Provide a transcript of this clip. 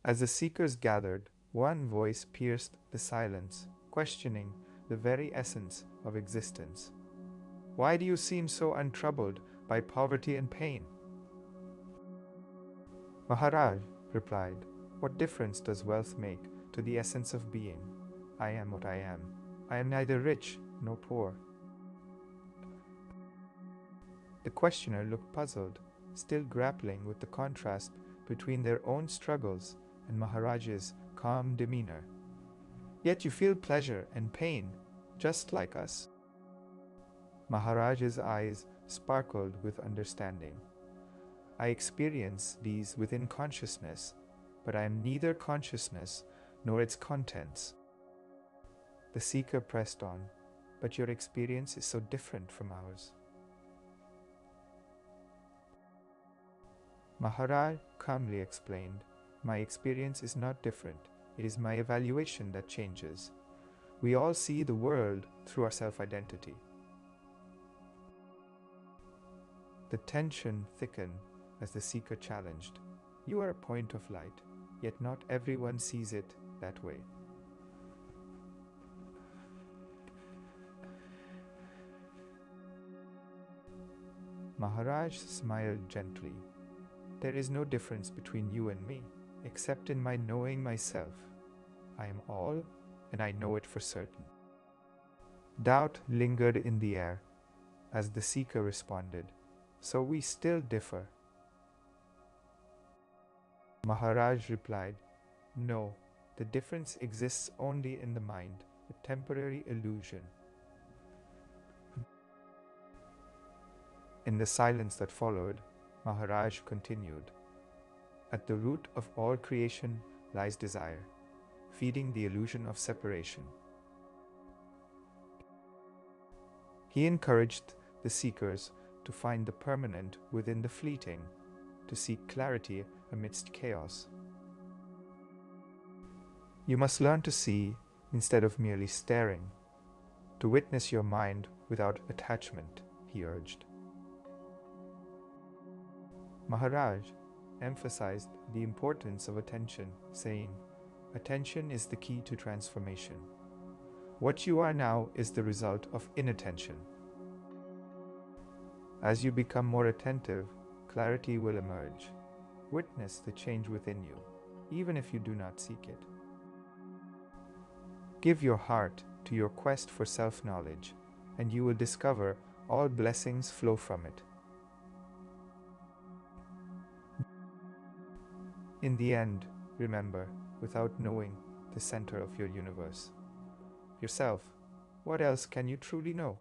As the seekers gathered, one voice pierced the silence, questioning the very essence of existence. Why do you seem so untroubled by poverty and pain? Maharaj replied, what difference does wealth make to the essence of being? I am what I am. I am neither rich nor poor. The questioner looked puzzled, still grappling with the contrast between their own struggles and Maharaj's calm demeanor. Yet you feel pleasure and pain, just like us. Maharaj's eyes sparkled with understanding. I experience these within consciousness, but I am neither consciousness nor its contents. The seeker pressed on, but your experience is so different from ours. Maharaj calmly explained, my experience is not different. It is my evaluation that changes. We all see the world through our self-identity. The tension thickened as the seeker challenged. You are a point of light, yet not everyone sees it that way. Maharaj smiled gently. There is no difference between you and me, except in my knowing myself. I am all, and I know it for certain. Doubt lingered in the air as the seeker responded, so we still differ. Maharaj replied, no, the difference exists only in the mind, a temporary illusion. In the silence that followed, Maharaj continued, at the root of all creation lies desire, feeding the illusion of separation. He encouraged the seekers to find the permanent within the fleeting, to seek clarity amidst chaos. You must learn to see instead of merely staring, to witness your mind without attachment, he urged. Maharaj emphasized the importance of attention, saying, attention is the key to transformation. What you are now is the result of inattention. As you become more attentive, clarity will emerge. Witness the change within you, even if you do not seek it. Give your heart to your quest for self-knowledge, and you will discover all blessings flow from it. In the end, remember, without knowing the center of your universe, yourself, what else can you truly know?